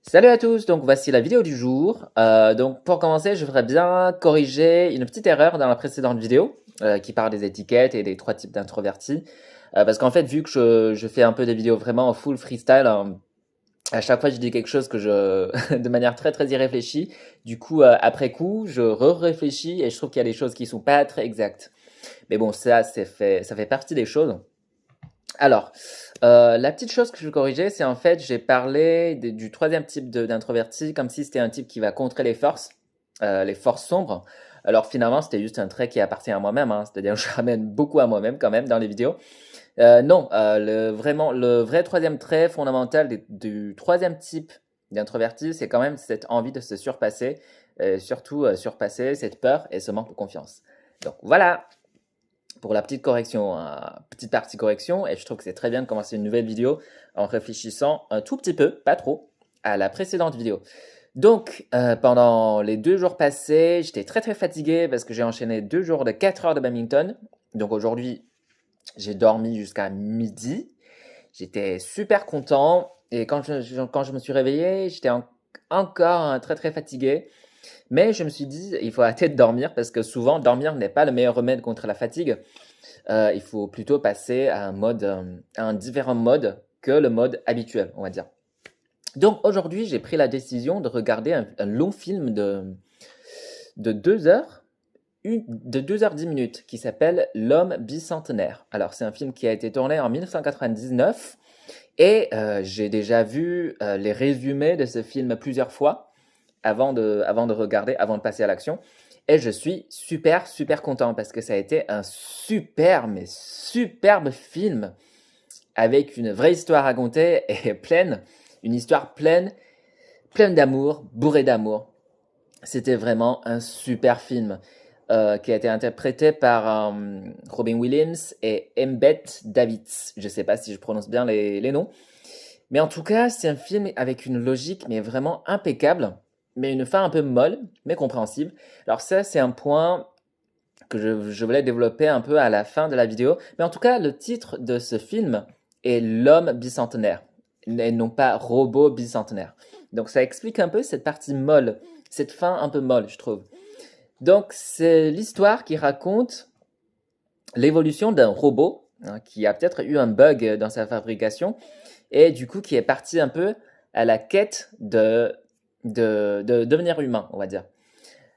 Salut à tous, donc voici la vidéo du jour. Donc pour commencer, je voudrais bien corriger une petite erreur dans la précédente vidéo qui parle des étiquettes et des trois types d'introvertis. Parce qu'en fait, vu que je fais un peu des vidéos vraiment en full freestyle, à chaque fois je dis quelque chose que de manière très très irréfléchie. Du coup, après coup, je réfléchis et je trouve qu'il y a des choses qui sont pas très exactes. Mais bon, ça fait partie des choses. Alors, la petite chose que je veux corriger, c'est en fait, j'ai parlé du troisième type d'introverti comme si c'était un type qui va contrer les forces sombres. Alors finalement, c'était juste un trait qui appartient à moi-même, hein, c'est-à-dire que je ramène beaucoup à moi-même quand même dans les vidéos. Non, le vrai troisième trait fondamental du troisième type d'introverti, c'est quand même cette envie de se surpasser, surtout surpasser cette peur et ce manque de confiance. Donc voilà, pour la petite correction, petite partie correction, et je trouve que c'est très bien de commencer une nouvelle vidéo en réfléchissant un tout petit peu, pas trop, à la précédente vidéo. Donc, pendant les 2 jours passés, j'étais très très fatigué parce que j'ai enchaîné 2 jours de 4 heures de badminton. Donc aujourd'hui, j'ai dormi jusqu'à midi. J'étais super content et quand je me suis réveillé, j'étais encore très très fatigué. Mais je me suis dit, il faut arrêter de dormir parce que souvent, dormir n'est pas le meilleur remède contre la fatigue. Il faut plutôt passer à un différent mode que le mode habituel, on va dire. Donc aujourd'hui, j'ai pris la décision de regarder un long film de 2 heures, de 2 heures 10 minutes, qui s'appelle L'homme bicentenaire. Alors c'est un film qui a été tourné en 1999 et j'ai déjà vu les résumés de ce film plusieurs fois avant de regarder, avant de passer à l'action. Et je suis super, super content parce que ça a été un super, mais superbe film avec une vraie histoire à raconter et une histoire pleine d'amour, bourrée d'amour. C'était vraiment un super film qui a été interprété par Robin Williams et Embeth Davidtz. Je ne sais pas si je prononce bien les noms. Mais en tout cas, c'est un film avec une logique mais vraiment impeccable, mais une fin un peu molle, mais compréhensible. Alors ça, c'est un point que je voulais développer un peu à la fin de la vidéo. Mais en tout cas, le titre de ce film est L'homme bicentenaire, et non pas Robot bicentenaire. Donc ça explique un peu cette partie molle, cette fin un peu molle, je trouve. Donc c'est l'histoire qui raconte l'évolution d'un robot qui a peut-être eu un bug dans sa fabrication et du coup qui est parti un peu à la quête de devenir humain, on va dire.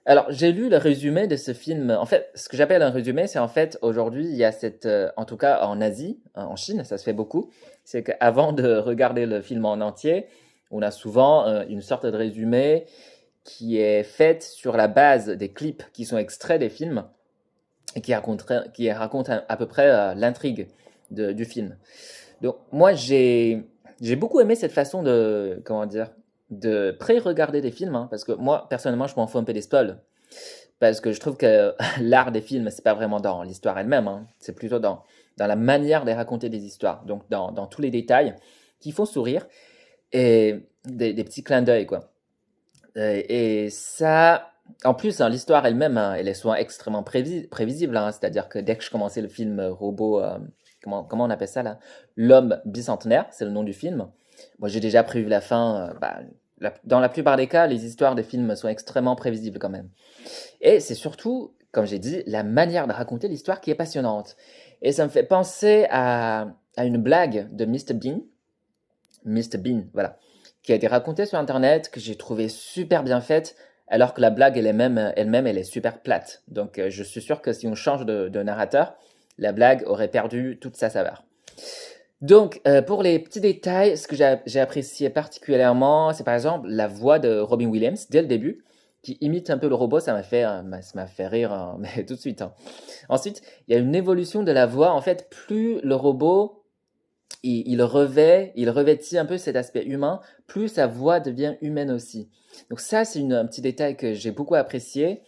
Alors, j'ai lu le résumé de ce film. En fait, ce que j'appelle un résumé, c'est en fait, aujourd'hui, il y a en tout cas en Asie, en Chine, ça se fait beaucoup, c'est qu'avant de regarder le film en entier, on a souvent une sorte de résumé qui est fait sur la base des clips qui sont extraits des films et qui raconte à peu près l'intrigue du film. Donc moi j'ai beaucoup aimé cette façon de comment dire de pré-regarder des films, hein, parce que moi personnellement je m'en fous un peu des spoils parce que je trouve que l'art des films c'est pas vraiment dans l'histoire elle-même, hein, c'est plutôt dans la manière de raconter des histoires, donc dans tous les détails qui font sourire et des petits clins d'œil quoi. Et ça en plus, hein, l'histoire elle-même, hein, elle est souvent extrêmement prévisible, hein, c'est-à-dire que dès que je commençais le film robot, comment on appelle ça là? L'homme bicentenaire, c'est le nom du film. Moi, j'ai déjà prévu la fin. Dans la plupart des cas, les histoires des films sont extrêmement prévisibles quand même. Et c'est surtout, comme j'ai dit, la manière de raconter l'histoire qui est passionnante. Et ça me fait penser à une blague de Mr. Bean. Mr. Bean, voilà, qui a été racontée sur Internet, que j'ai trouvé super bien faite, alors que la blague elle-même, elle est super plate. Donc, je suis sûr que si on change de narrateur, la blague aurait perdu toute sa saveur. Donc, pour les petits détails, ce que j'ai apprécié particulièrement, c'est par exemple la voix de Robin Williams dès le début, qui imite un peu le robot. Ça m'a fait rire, hein, mais tout de suite, hein. Ensuite, il y a une évolution de la voix. En fait, plus le robot il revêtit un peu cet aspect humain, plus sa voix devient humaine aussi. Donc ça, c'est un petit détail que j'ai beaucoup apprécié.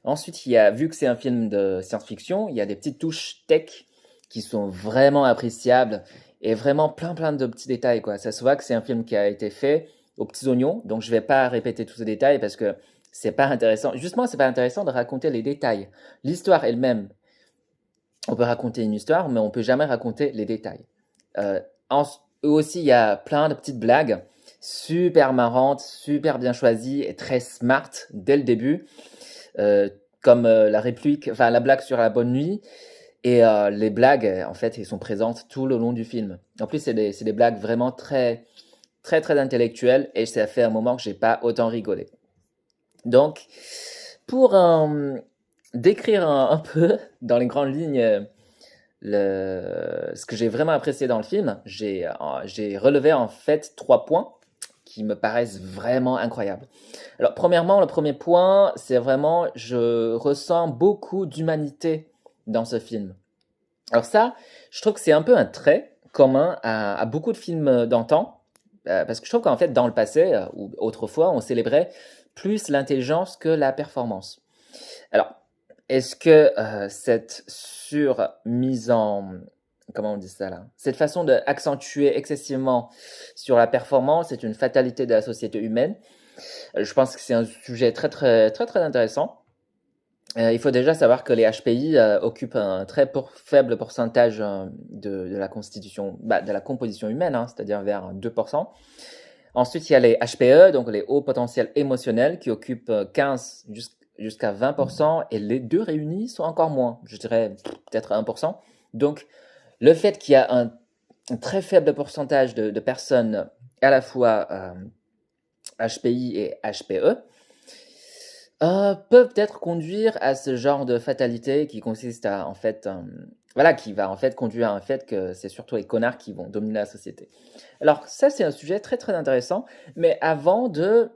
Ensuite, vu que c'est un film de science-fiction, il y a des petites touches tech qui sont vraiment appréciables et vraiment plein de petits détails, quoi. Ça se voit que c'est un film qui a été fait aux petits oignons, donc je vais pas répéter tous ces détails parce que c'est pas intéressant. Justement, c'est pas intéressant de raconter les détails. L'histoire elle-même, on peut raconter une histoire, mais on peut jamais raconter les détails. Euh, en- Aussi, il y a plein de petites blagues. super marrante, super bien choisie et très smart dès le début, comme la réplique, enfin la blague sur la bonne nuit. Et les blagues, en fait, elles sont présentes tout le long du film. En plus, c'est des blagues vraiment très, très, très intellectuelles et ça fait un moment que j'ai pas autant rigolé. Donc, pour décrire un peu dans les grandes lignes ce que j'ai vraiment apprécié dans le film, j'ai relevé en fait 3 points qui me paraissent vraiment incroyables. Alors, premièrement, le premier point, c'est vraiment, je ressens beaucoup d'humanité dans ce film. Alors ça, je trouve que c'est un peu un trait commun à beaucoup de films d'antan, parce que je trouve qu'en fait, dans le passé, ou autrefois, on célébrait plus l'intelligence que la performance. Alors, est-ce que cette surmise en... Comment on dit ça là? Cette façon d'accentuer excessivement sur la performance est une fatalité de la société humaine. Je pense que c'est un sujet très très très très intéressant. Il faut déjà savoir que les HPI occupent un très faible pourcentage de la constitution, de la composition humaine, hein, c'est-à-dire vers 2%. Ensuite, il y a les HPE, donc les hauts potentiels émotionnels, qui occupent 15 jusqu'à 20%, et les deux réunis sont encore moins, je dirais peut-être 1%. Donc, le fait qu'il y a un très faible pourcentage de personnes à la fois HPI et HPE, peuvent peut-être conduire à ce genre de fatalité qui consiste à, en fait, voilà, qui va en fait conduire à un fait que c'est surtout les connards qui vont dominer la société. Alors ça, c'est un sujet très très intéressant, mais avant de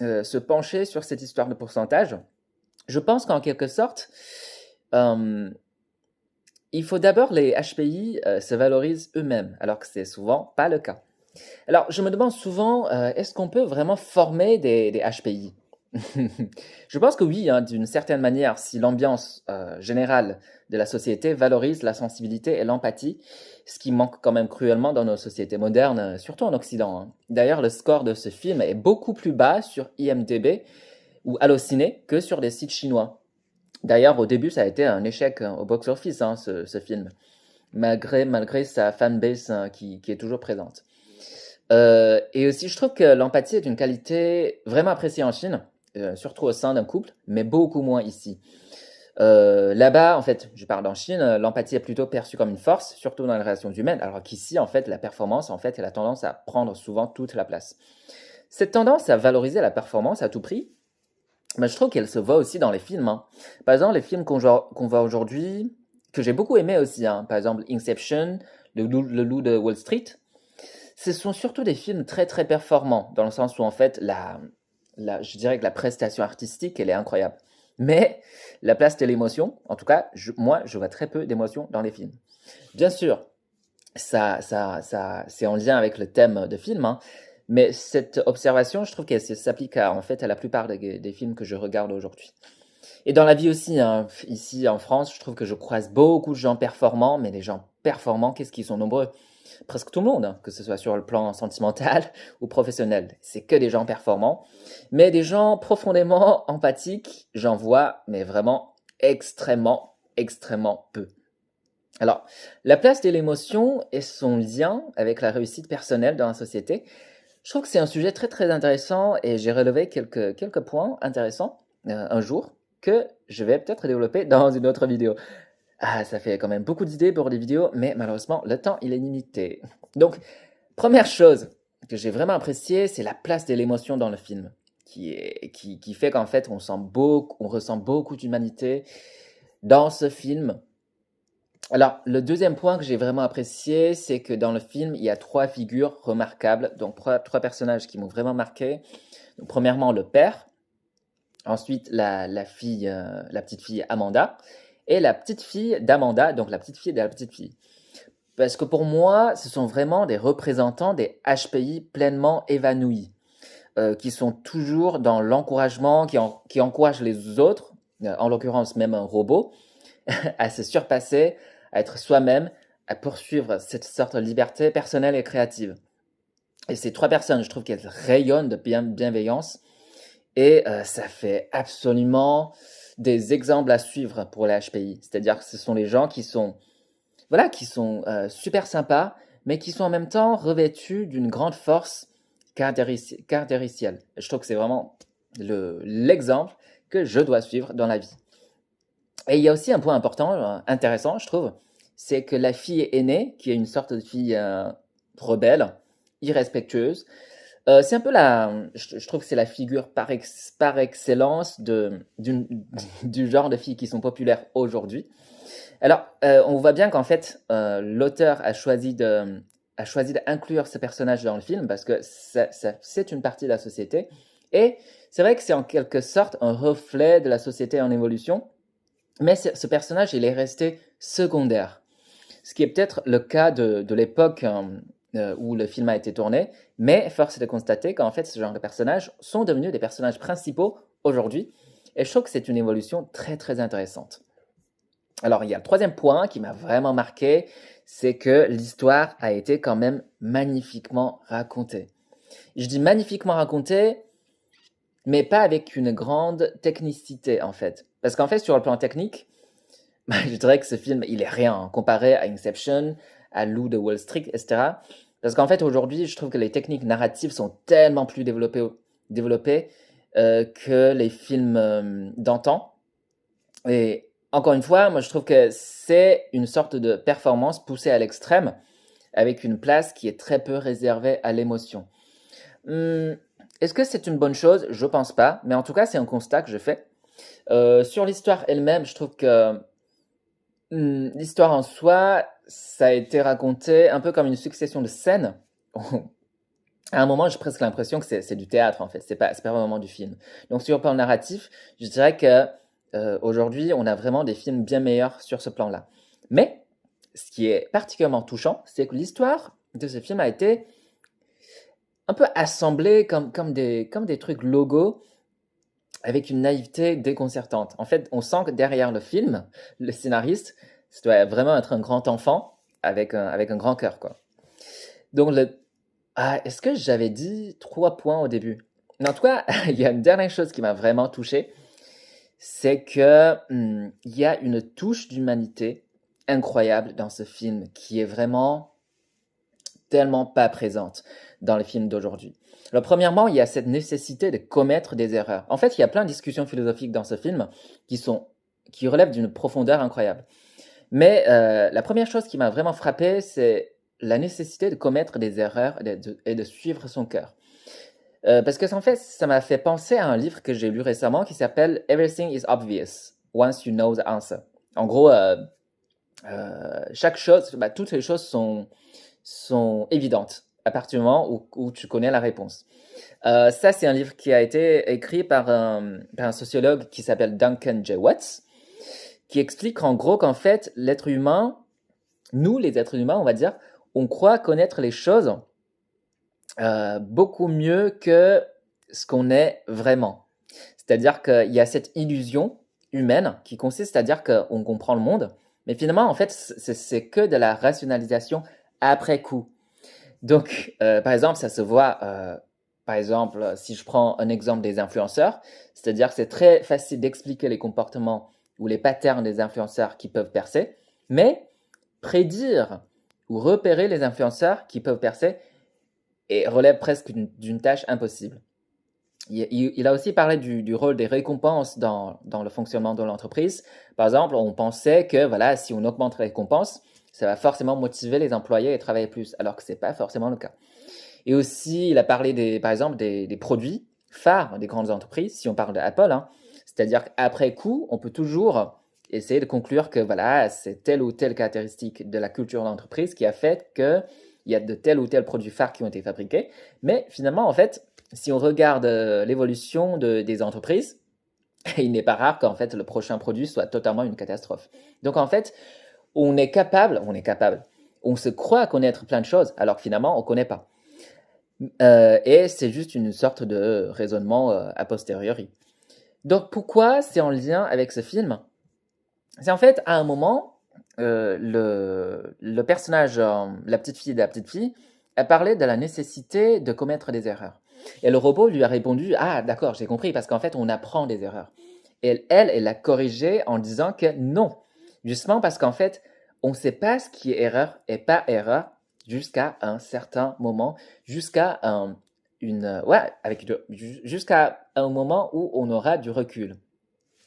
se pencher sur cette histoire de pourcentage, je pense qu'en quelque sorte, il faut d'abord les HPI se valorisent eux-mêmes, alors que c'est souvent pas le cas. Alors je me demande souvent, est-ce qu'on peut vraiment former des HPI? Je pense que oui, hein, d'une certaine manière, si l'ambiance générale de la société valorise la sensibilité et l'empathie, ce qui manque quand même cruellement dans nos sociétés modernes, surtout en Occident, hein. D'ailleurs, le score de ce film est beaucoup plus bas sur IMDb ou Allociné que sur des sites chinois. D'ailleurs, au début, ça a été un échec au box-office, hein, ce film, malgré sa fanbase qui est toujours présente. Et aussi, je trouve que l'empathie est une qualité vraiment appréciée en Chine, surtout au sein d'un couple, mais beaucoup moins ici. Là-bas, en fait, je parle en Chine, l'empathie est plutôt perçue comme une force, surtout dans les relations humaines, alors qu'ici, en fait, la performance, en fait, elle a tendance à prendre souvent toute la place. Cette tendance à valoriser la performance à tout prix, je trouve qu'elle se voit aussi dans les films, hein. Par exemple, les films qu'on voit aujourd'hui, que j'ai beaucoup aimé aussi, hein, par exemple Inception, le loup de Wall Street, ce sont surtout des films très très performants, dans le sens où en fait, je dirais que la prestation artistique, elle est incroyable. Mais la place de l'émotion, en tout cas, moi, je vois très peu d'émotion dans les films. Bien sûr, c'est en lien avec le thème de film, hein, mais cette observation, je trouve qu'elle s'applique en fait, à la plupart des films que je regarde aujourd'hui. Et dans la vie aussi, hein, ici en France, je trouve que je croise beaucoup de gens performants, mais les gens performants, qu'est-ce qu'ils sont nombreux? Presque tout le monde, hein, que ce soit sur le plan sentimental ou professionnel. C'est que des gens performants, mais des gens profondément empathiques, j'en vois, mais vraiment extrêmement, extrêmement peu. Alors, la place de l'émotion et son lien avec la réussite personnelle dans la société, je trouve que c'est un sujet très très intéressant et j'ai relevé quelques points intéressants un jour que je vais peut-être développer dans une autre vidéo. Ah, ça fait quand même beaucoup d'idées pour des vidéos, mais malheureusement, le temps, il est limité. Donc, première chose que j'ai vraiment appréciée, c'est la place de l'émotion dans le film, qui fait qu'en fait, on ressent beaucoup d'humanité dans ce film. Alors, le deuxième point que j'ai vraiment apprécié, c'est que dans le film, il y a 3 figures remarquables, donc trois personnages qui m'ont vraiment marqué. Donc, premièrement, le père, ensuite la fille, la petite fille Amanda, et la petite fille d'Amanda, donc la petite fille de la petite fille. Parce que pour moi, ce sont vraiment des représentants des HPI pleinement évanouis, qui sont toujours dans l'encouragement, qui encouragent les autres, en l'occurrence même un robot, à se surpasser, à être soi-même, à poursuivre cette sorte de liberté personnelle et créative. Et ces 3 personnes, je trouve qu'elles rayonnent de bienveillance, et ça fait absolument des exemples à suivre pour les HPI. C'est-à-dire que ce sont les gens qui sont, voilà, qui sont super sympas, mais qui sont en même temps revêtus d'une grande force caractériciel. Je trouve que c'est vraiment l'exemple que je dois suivre dans la vie. Et il y a aussi un point important, intéressant, je trouve, c'est que la fille aînée, qui est une sorte de fille rebelle, irrespectueuse, c'est un peu je trouve que c'est la figure par excellence du genre de filles qui sont populaires aujourd'hui. Alors, on voit bien qu'en fait, l'auteur a choisi d'inclure ce personnage dans le film parce que c'est une partie de la société. Et c'est vrai que c'est en quelque sorte un reflet de la société en évolution, mais ce personnage, il est resté secondaire. Ce qui est peut-être le cas de l'époque où le film a été tourné, mais force est de constater qu'en fait, ce genre de personnages sont devenus des personnages principaux aujourd'hui. Et je trouve que c'est une évolution très très intéressante. Alors, il y a le troisième point qui m'a vraiment marqué, c'est que l'histoire a été quand même magnifiquement racontée. Je dis magnifiquement racontée, mais pas avec une grande technicité en fait. Parce qu'en fait, sur le plan technique, je dirais que ce film, il est rien comparé à Inception, à Loup de Wall Street, etc. Parce qu'en fait, aujourd'hui, je trouve que les techniques narratives sont tellement plus développées que les films d'antan. Et encore une fois, moi, je trouve que c'est une sorte de performance poussée à l'extrême, avec une place qui est très peu réservée à l'émotion. Est-ce que c'est une bonne chose? Je pense pas, mais en tout cas, c'est un constat que je fais. Sur l'histoire elle-même, je trouve que l'histoire en soi, ça a été raconté un peu comme une succession de scènes. À un moment, j'ai presque l'impression que c'est du théâtre en fait, c'est pas vraiment du film. Donc sur le plan narratif, je dirais que aujourd'hui, on a vraiment des films bien meilleurs sur ce plan-là. Mais ce qui est particulièrement touchant, c'est que l'histoire de ce film a été un peu assemblée comme des trucs logos avec une naïveté déconcertante. En fait, on sent que derrière le film, le scénariste, ça doit vraiment être un grand enfant avec un grand cœur, quoi. Donc, est-ce que j'avais dit 3 points au début? Mais en tout cas, il y a une dernière chose qui m'a vraiment touché, c'est que il y a une touche d'humanité incroyable dans ce film qui est vraiment tellement pas présente dans les films d'aujourd'hui. Alors, premièrement, il y a cette nécessité de commettre des erreurs. En fait, il y a plein de discussions philosophiques dans ce film qui relèvent d'une profondeur incroyable. Mais la première chose qui m'a vraiment frappé, c'est la nécessité de commettre des erreurs et de suivre son cœur. Parce que en fait, ça m'a fait penser à un livre que j'ai lu récemment qui s'appelle Everything is Obvious, Once You Know the Answer. En gros, chaque chose, toutes les choses sont évidentes à partir du moment où tu connais la réponse. Ça, c'est un livre qui a été écrit par un sociologue qui s'appelle Duncan J. Watts, qui explique en gros qu'en fait, l'être humain, nous, les êtres humains, on va dire, on croit connaître les choses beaucoup mieux que ce qu'on est vraiment. C'est-à-dire qu'il y a cette illusion humaine qui consiste à dire qu'on comprend le monde, mais finalement, en fait, c'est que de la rationalisation après coup. Donc, par exemple, ça se voit, par exemple, si je prends un exemple des influenceurs, c'est-à-dire que c'est très facile d'expliquer les comportements ou les patterns des influenceurs qui peuvent percer, mais prédire ou repérer les influenceurs qui peuvent percer relève presque d'une tâche impossible. Il a aussi parlé du rôle des récompenses dans le fonctionnement de l'entreprise. Par exemple, on pensait que voilà, si on augmente les récompenses, ça va forcément motiver les employés à travailler plus, alors que ce n'est pas forcément le cas. Et aussi, il a parlé par exemple des produits phares des grandes entreprises, si on parle d'Apple, hein. C'est-à-dire qu'après coup, on peut toujours essayer de conclure que voilà, c'est telle ou telle caractéristique de la culture d'entreprise qui a fait qu'il y a de tels ou tels produits phares qui ont été fabriqués. Mais finalement, en fait, si on regarde l'évolution des entreprises, il n'est pas rare qu'en fait le prochain produit soit totalement une catastrophe. Donc en fait, on se croit connaître plein de choses, alors que finalement, on ne connaît pas. Et c'est juste une sorte de raisonnement a posteriori. Donc pourquoi c'est en lien avec ce film? C'est en fait, à un moment, le personnage, la petite fille, a parlé de la nécessité de commettre des erreurs. Et le robot lui a répondu, ah d'accord, j'ai compris, parce qu'en fait, on apprend des erreurs. Et elle l'a corrigé en disant que non, justement parce qu'en fait, on ne sait pas ce qui est erreur et pas erreur jusqu'à un certain moment, jusqu'à ouais, jusqu'à un moment où on aura du recul.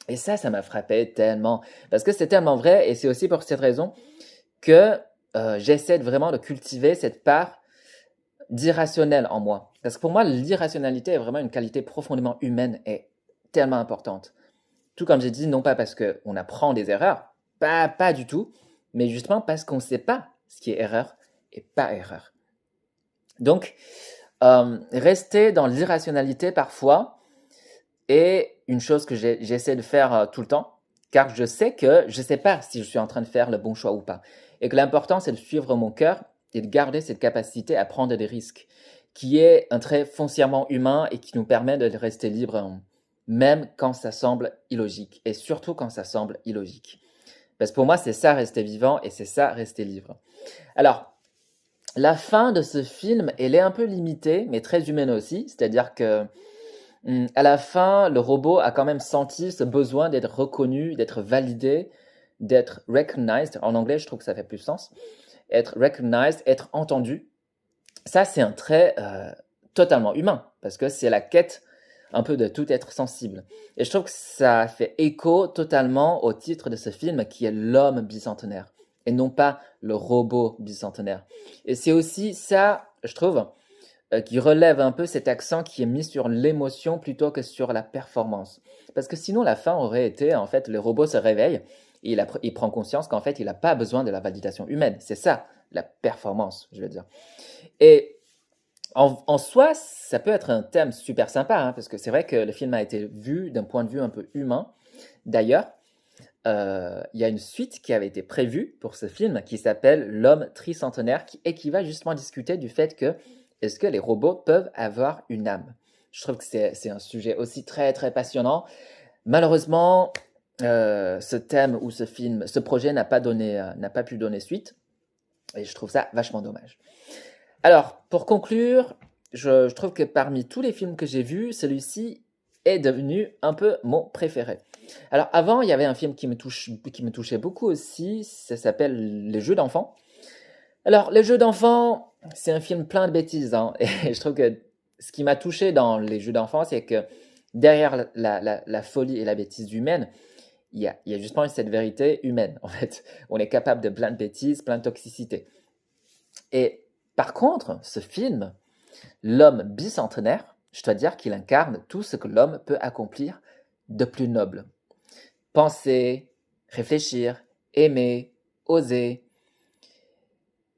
Et ça m'a frappé tellement, parce que c'est tellement vrai, et c'est aussi pour cette raison que j'essaie vraiment de cultiver cette part d'irrationnel en moi. Parce que pour moi, l'irrationalité est vraiment une qualité profondément humaine et tellement importante. Tout comme j'ai dit, non pas parce qu'on apprend des erreurs, pas du tout, mais justement parce qu'on ne sait pas ce qui est erreur et pas erreur. Donc, rester dans l'irrationalité parfois est une chose que j'essaie de faire tout le temps, car je sais que je ne sais pas si je suis en train de faire le bon choix ou pas. Et que l'important, c'est de suivre mon cœur et de garder cette capacité à prendre des risques, qui est un trait foncièrement humain et qui nous permet de rester libre, même quand ça semble illogique, et surtout quand ça semble illogique. Parce que pour moi, c'est ça rester vivant et c'est ça rester libre. Alors, la fin de ce film, elle est un peu limitée, mais très humaine aussi, c'est-à-dire que à la fin, le robot a quand même senti ce besoin d'être reconnu, d'être validé, d'être recognized. En anglais, je trouve que ça fait plus sens. Être recognized, être entendu. Ça, c'est un trait totalement humain, parce que c'est la quête un peu de tout être sensible. Et je trouve que ça fait écho totalement au titre de ce film, qui est L'homme bicentenaire, et non pas le robot bicentenaire. Et c'est aussi ça, je trouve, qui relève un peu cet accent qui est mis sur l'émotion plutôt que sur la performance. Parce que sinon, la fin aurait été, en fait, le robot se réveille et il prend conscience qu'en fait, il n'a pas besoin de la validation humaine. C'est ça, la performance, je veux dire. Et en soi, ça peut être un thème super sympa, hein, parce que c'est vrai que le film a été vu d'un point de vue un peu humain. D'ailleurs, il y a une suite qui avait été prévue pour ce film qui s'appelle L'homme tricentenaire et qui va justement discuter du fait que est-ce que les robots peuvent avoir une âme? Je trouve que c'est un sujet aussi très très passionnant. Malheureusement, ce thème ou ce film, ce projet n'a pas pu donner suite, et je trouve ça vachement dommage. Alors, pour conclure, je trouve que parmi tous les films que j'ai vus, celui-ci est devenu un peu mon préféré. Alors avant, il y avait un film qui me touchait beaucoup aussi, ça s'appelle Les Jeux d'enfants. Alors, Les Jeux d'enfants, c'est un film plein de bêtises, hein, et je trouve que ce qui m'a touché dans Les Jeux d'enfants, c'est que derrière la folie et la bêtise humaine, il y a justement cette vérité humaine, en fait. On est capable de plein de bêtises, plein de toxicité. Et par contre, ce film, L'homme bicentenaire, je dois dire qu'il incarne tout ce que l'homme peut accomplir de plus noble. Penser, réfléchir, aimer, oser.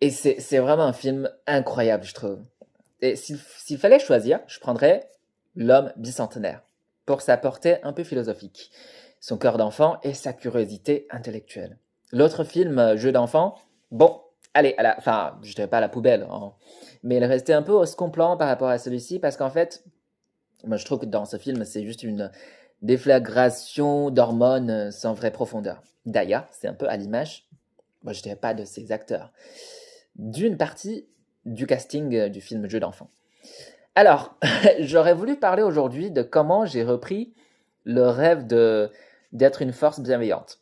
Et c'est vraiment un film incroyable, je trouve. Et s'il fallait choisir, je prendrais L'homme bicentenaire, pour sa portée un peu philosophique, son cœur d'enfant et sa curiosité intellectuelle. L'autre film, Jeu d'enfant, bon, allez, enfin, je dirais pas à la poubelle, hein, mais il restait un peu au second plan par rapport à celui-ci, parce qu'en fait, moi je trouve que dans ce film, c'est juste une déflagration d'hormones sans vraie profondeur. D'ailleurs, c'est un peu à l'image, moi je dirais pas de ces acteurs, d'une partie du casting du film Jeu d'enfant. Alors, j'aurais voulu parler aujourd'hui de comment j'ai repris le rêve d'être une force bienveillante.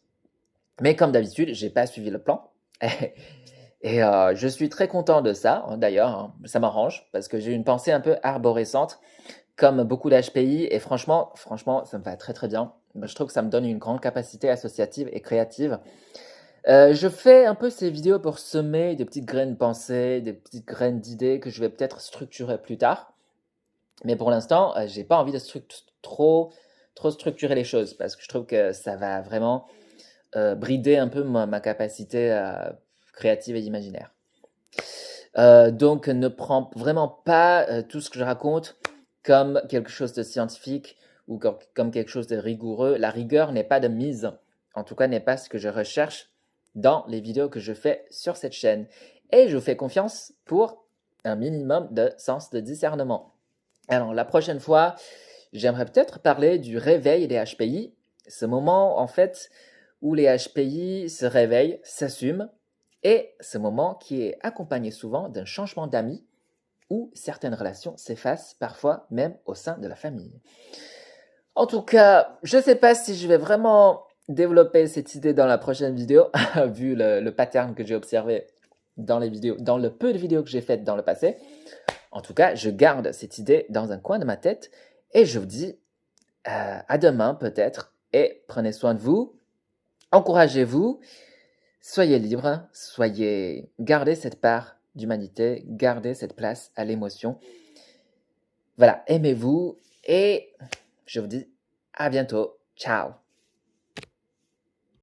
Mais comme d'habitude, j'ai pas suivi le plan. Et je suis très content de ça, hein, d'ailleurs, hein, ça m'arrange, parce que j'ai une pensée un peu arborescente, comme beaucoup d'HPI, et franchement, ça me va très très bien. Je trouve que ça me donne une grande capacité associative et créative. Je fais un peu ces vidéos pour semer des petites graines de pensée, des petites graines d'idées que je vais peut-être structurer plus tard. Mais pour l'instant, j'ai pas envie de trop structurer les choses, parce que je trouve que ça va vraiment brider un peu ma capacité créative et imaginaire. Donc ne prends vraiment pas tout ce que je raconte comme quelque chose de scientifique ou comme quelque chose de rigoureux. La rigueur n'est pas de mise, en tout cas n'est pas ce que je recherche dans les vidéos que je fais sur cette chaîne. Et je vous fais confiance pour un minimum de sens de discernement. Alors la prochaine fois, j'aimerais peut-être parler du réveil des HPI, ce moment en fait où les HPI se réveillent, s'assument, et ce moment qui est accompagné souvent d'un changement d'amis où certaines relations s'effacent, parfois même au sein de la famille. En tout cas, je ne sais pas si je vais vraiment développer cette idée dans la prochaine vidéo, vu le pattern que j'ai observé dans les vidéos, dans le peu de vidéos que j'ai faites dans le passé. En tout cas, je garde cette idée dans un coin de ma tête et je vous dis à demain peut-être et prenez soin de vous, encouragez-vous, soyez libres, gardez cette part d'humanité, gardez cette place à l'émotion. Voilà, aimez-vous et je vous dis à bientôt. Ciao.